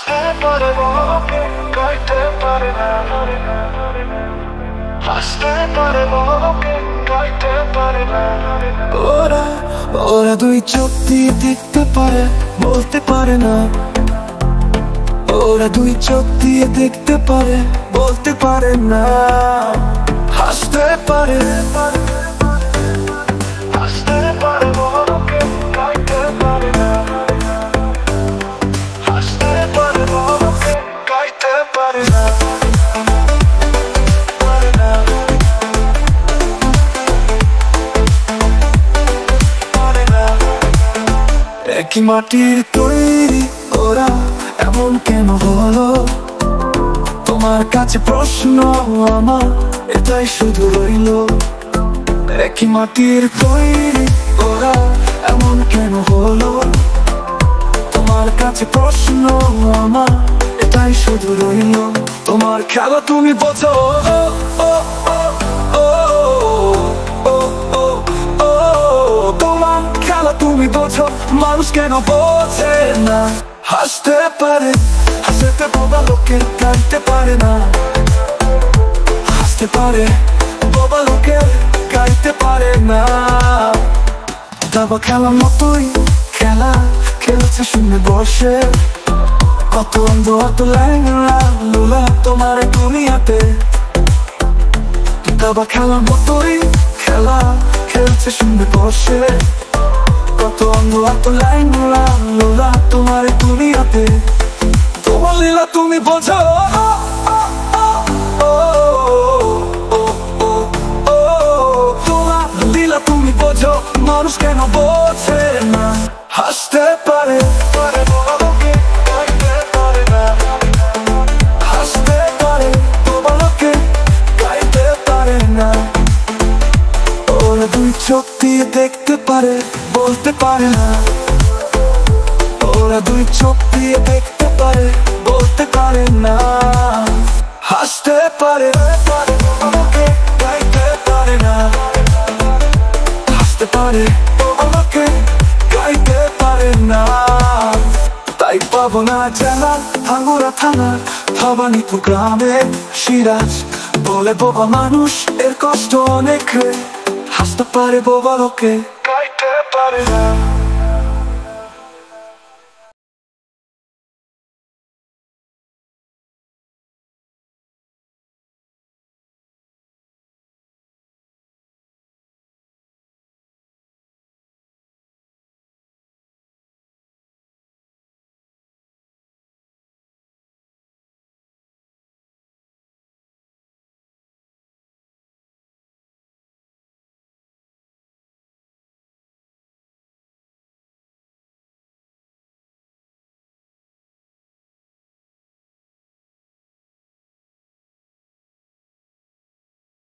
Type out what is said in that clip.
হাসতে পারে বকে গাইতে পারে না, হাসতে পারে বকে গাইতে পারে না। ওরা ওরা দুই চোখ দিয়ে দেখতে পারে, বলতে পারে না। ওরা দুই চোখ দিয়ে দেখতে পারে, বলতে পারে না। হাসতে পারে, হাসতে পারে বকে গাইতে পারে না, হাসতে পারে বকে গাইতে পারে না। একই মাটির তৈরি ওরা, এমন কেন হলো? তোমার কাছে প্রশ্ন আমার এটাই শুধু রইল। একই মাটির তৈরি ওরা, এমন কেন হলো? তোমার কাছে প্রশ্ন আমার এটাই শুধু রইল। তোমার খেলা তুমি বোঝো, তোমার খেলা তুমি বোঝো, মানুষ কেন বোঝে না? হাসতে পারে, হাসতে বোবা লোকে গাইতে পারে না। হাসতে পারে, বোবা লোকে গাইতে পারে না। দাবা খেলার মতোই খেলা খেলছে শুনে বসে, কত অন্ধ অত ল্যাংড়া লুলা তোমার দুনিয়াতে। দাবা খেলার মতোই খেলা খেলছে শুনে বসে, কত অন্ধ অত ল্যাংড়া লুলা তোমার দুনিয়াতে। তোমার লীলা তুমি বোঝো, তোমার লীলা তুমি বোঝো, মানুষ কেন বোঝে না? হাসতে পারে, বড়লোকে গাইতে পারে না। হাসতে পারে, বড়লোকে গাইতে পারে না। ওরা দুই চোখ দিয়ে দেখতে পারে, বলতে পারে না। ওরা দুই চোখ দিয়ে দেখতে পারে, বলতে পারে না। হাসতে পারে, বড়লোকে গাইতে পারে না। হাসতে পারে, বড়লোকে গাইতে পারে না। তাই পাবনা জেলা ভাঙ্গুরা থানা ভবানীপুর গ্রামে সিরাজ বলে, বোবা মানুষ এর কষ্ট অনেক। হাসতে পারে, বোবা লোকে গাইতে পারে না।